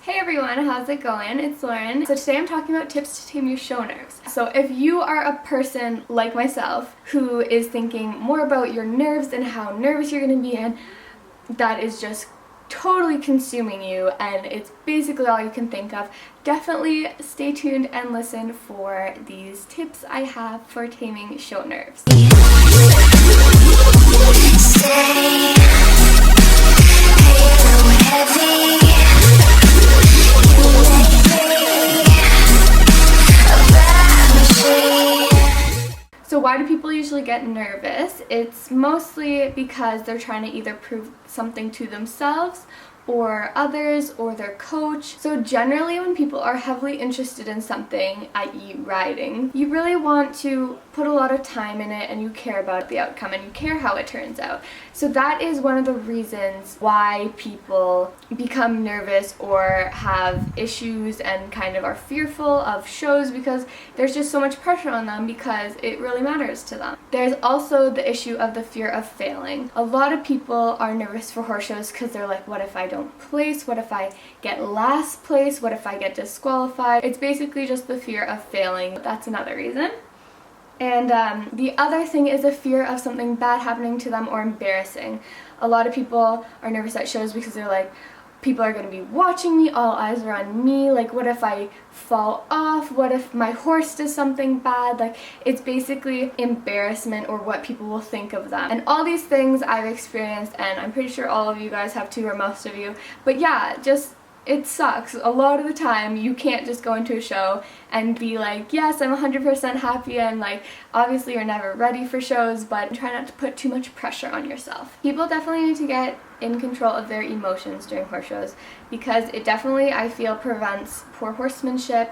Hey everyone, how's it going? It's Lauren. So today I'm talking about tips to tame your show nerves. So if you are a person like myself who is thinking more about your nerves and how nervous you're going to be and that is just totally consuming you and it's basically all you can think of, definitely stay tuned and listen for these tips I have for taming show nerves. So why do people usually get nervous? It's mostly because they're trying to either prove something to themselves or others or their coach. So generally when people are heavily interested in something, i.e. riding, you really want to put a lot of time in it and you care about the outcome and you care how it turns out. So that is one of the reasons why people become nervous or have issues and kind of are fearful of shows, because there's just so much pressure on them because it really matters to them. There's also the issue of the fear of failing. A lot of people are nervous for horse shows because they're like, what if I don't place? What if I get last place? What if I get disqualified? It's basically just the fear of failing. That's another reason. And the other thing is a fear of something bad happening to them or embarrassing. A lot of people are nervous at shows because they're like, people are going to be watching me, all eyes are on me, like what if I fall off, what if my horse does something bad, like it's basically embarrassment or what people will think of them. And all these things I've experienced and I'm pretty sure all of you guys have too, or most of you, but yeah, just it sucks. A lot of the time you can't just go into a show and be like, yes, I'm 100% happy, and like obviously you're never ready for shows, but try not to put too much pressure on yourself. People definitely need to get in control of their emotions during horse shows because it definitely, I feel, prevents poor horsemanship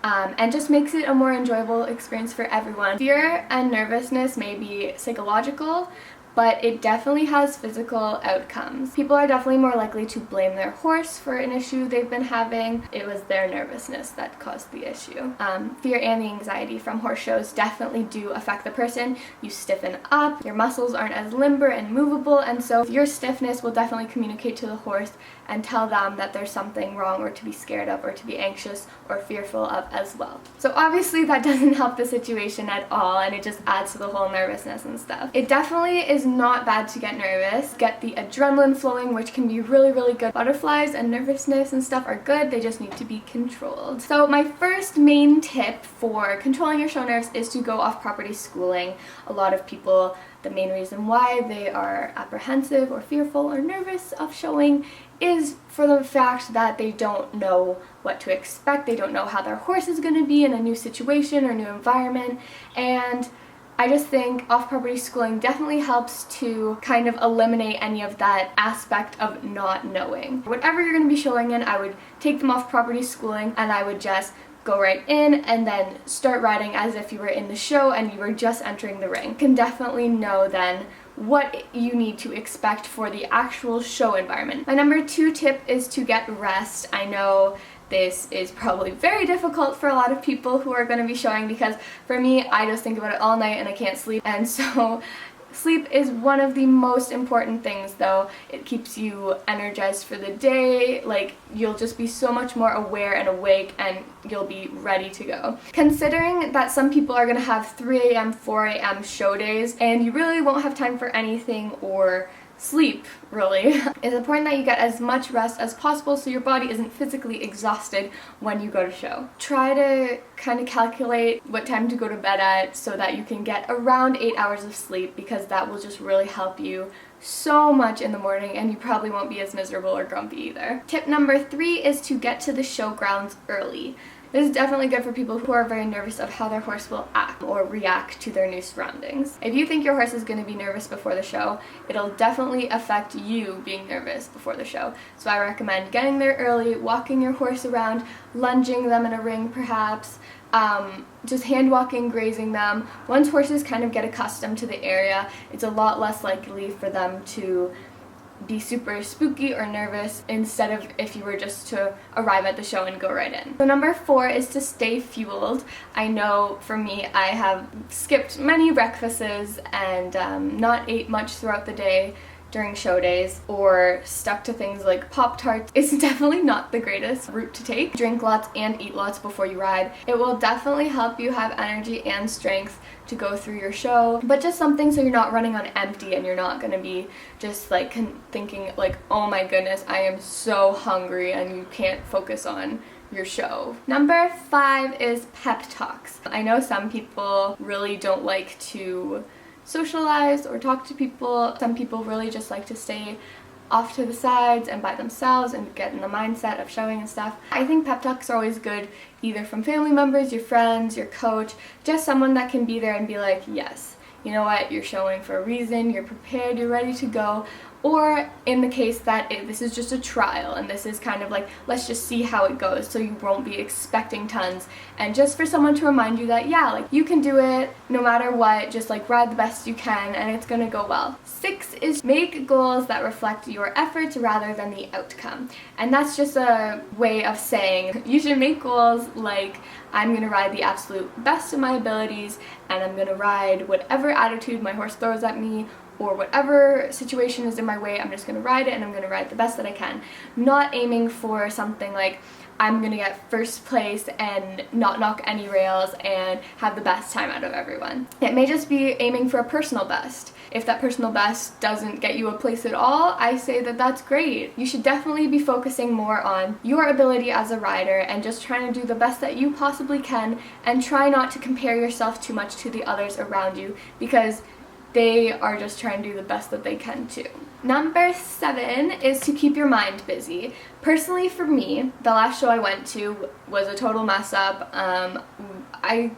and just makes it a more enjoyable experience for everyone. Fear and nervousness may be psychological, but it definitely has physical outcomes. People are definitely more likely to blame their horse for an issue they've been having. It was their nervousness that caused the issue. Fear and the anxiety from horse shows definitely do affect the person. You stiffen up, your muscles aren't as limber and movable, and so your stiffness will definitely communicate to the horse and tell them that there's something wrong or to be scared of or to be anxious or fearful of as well. So obviously that doesn't help the situation at all, and it just adds to the whole nervousness and stuff. It definitely is not bad to get nervous. Get the adrenaline flowing, which can be really, really good. Butterflies and nervousness and stuff are good, they just need to be controlled. So my first main tip for controlling your show nerves is to go off property schooling. A lot of people, the main reason why they are apprehensive or fearful or nervous of showing is for the fact that they don't know what to expect. They don't know how their horse is going to be in a new situation or new environment, and I just think off-property schooling definitely helps to kind of eliminate any of that aspect of not knowing. Whatever you're going to be showing in, I would take them off-property schooling and I would just go right in and then start riding as if you were in the show and you were just entering the ring. You can definitely know then what you need to expect for the actual show environment. My number 2 tip is to get rest. I know this is probably very difficult for a lot of people who are going to be showing because for me, I just think about it all night and I can't sleep, and so sleep is one of the most important things though. It keeps you energized for the day, like you'll just be so much more aware and awake and you'll be ready to go. Considering that some people are going to have 3 a.m., 4 a.m. show days and you really won't have time for anything or sleep, really. It's important that you get as much rest as possible so your body isn't physically exhausted when you go to show. Try to kind of calculate what time to go to bed at so that you can get around 8 hours of sleep, because that will just really help you so much in the morning and you probably won't be as miserable or grumpy either. Tip number 3 is to get to the show grounds early. This is definitely good for people who are very nervous of how their horse will act or react to their new surroundings. If you think your horse is going to be nervous before the show, it'll definitely affect you being nervous before the show. So I recommend getting there early, walking your horse around, lunging them in a ring perhaps, just hand walking, grazing them. Once horses kind of get accustomed to the area, it's a lot less likely for them to be super spooky or nervous instead of if you were just to arrive at the show and go right in. So number 4 is to stay fueled. I know for me, I have skipped many breakfasts and not ate much throughout the day during show days or stuck to things like Pop-Tarts, it's definitely not the greatest route to take. Drink lots and eat lots before you ride. It will definitely help you have energy and strength to go through your show, but just something so you're not running on empty and you're not gonna be just like thinking like, oh my goodness, I am so hungry, and you can't focus on your show. Number 5 is pep talks. I know some people really don't like to socialize or talk to people. Some people really just like to stay off to the sides and by themselves and get in the mindset of showing and stuff. I think pep talks are always good, either from family members, your friends, your coach, just someone that can be there and be like, yes, you know what, you're showing for a reason, you're prepared, you're ready to go. Or in the case that this is just a trial and this is kind of like, let's just see how it goes, so you won't be expecting tons, and just for someone to remind you that, yeah, like you can do it no matter what, just like ride the best you can and it's gonna go well. 6 is make goals that reflect your efforts rather than the outcome. And that's just a way of saying you should make goals like, I'm gonna ride the absolute best of my abilities, and I'm gonna ride whatever attitude my horse throws at me, or whatever situation is in my way, I'm just going to ride it, and I'm going to ride the best that I can. Not aiming for something like, I'm going to get first place and not knock any rails and have the best time out of everyone. It may just be aiming for a personal best. If that personal best doesn't get you a place at all, I say that that's great. You should definitely be focusing more on your ability as a rider and just trying to do the best that you possibly can, and try not to compare yourself too much to the others around you, because they are just trying to do the best that they can too. Number 7 is to keep your mind busy. Personally for me, the last show I went to was a total mess up. I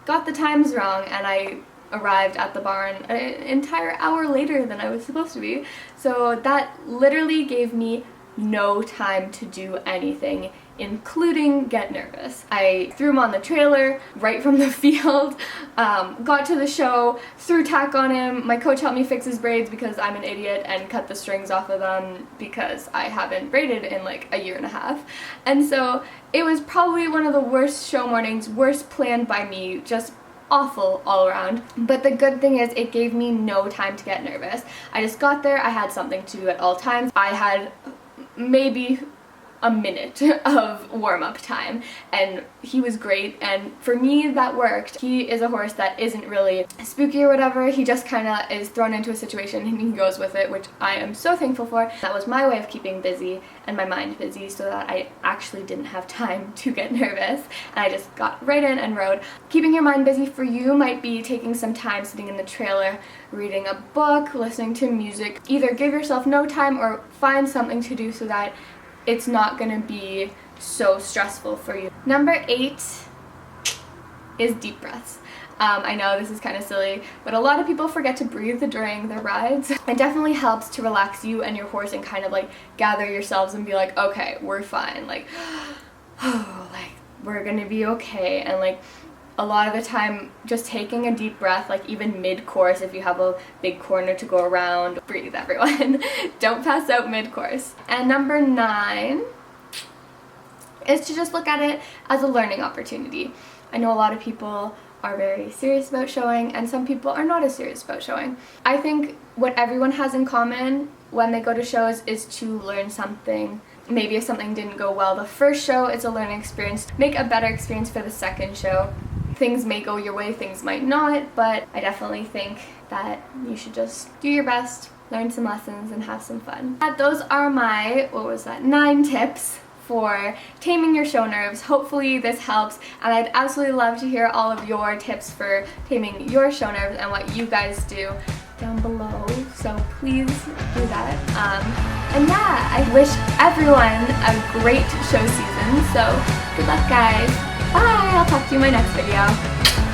got the times wrong and I arrived at the barn an entire hour later than I was supposed to be. So that literally gave me no time to do anything, including get nervous. I threw him on the trailer right from the field, got to the show, threw tack on him. My coach helped me fix his braids because I'm an idiot and cut the strings off of them because I haven't braided in like a year and a half. And so it was probably one of the worst show mornings, worst planned by me, just awful all around. But the good thing is it gave me no time to get nervous. I just got there, I had something to do at all times. I had maybe a minute of warm-up time, and he was great, and for me that worked. He is a horse that isn't really spooky or whatever. He just kind of is thrown into a situation and he goes with it, which I am so thankful for. That was my way of keeping busy and my mind busy, so that I actually didn't have time to get nervous, and I just got right in and rode. Keeping your mind busy for you might be taking some time sitting in the trailer, reading a book, listening to music. Either give yourself no time or find something to do so that it's not gonna be so stressful for you. Number 8 is deep breaths. I know this is kind of silly, but a lot of people forget to breathe during their rides. It definitely helps to relax you and your horse and kind of like gather yourselves and be like, okay, we're fine, like, oh, like we're gonna be okay. And like a lot of the time, just taking a deep breath, like even mid-course, if you have a big corner to go around, breathe everyone. Don't pass out mid-course. And number 9 is to just look at it as a learning opportunity. I know a lot of people are very serious about showing, and some people are not as serious about showing. I think what everyone has in common when they go to shows is to learn something. Maybe if something didn't go well the first show, it's a learning experience. Make a better experience for the second show. Things may go your way, things might not, but I definitely think that you should just do your best, learn some lessons, and have some fun. Those are my, 9 tips for taming your show nerves. Hopefully this helps, and I'd absolutely love to hear all of your tips for taming your show nerves and what you guys do down below, so please do that. And yeah, I wish everyone a great show season, so good luck guys. Bye! I'll talk to you in my next video.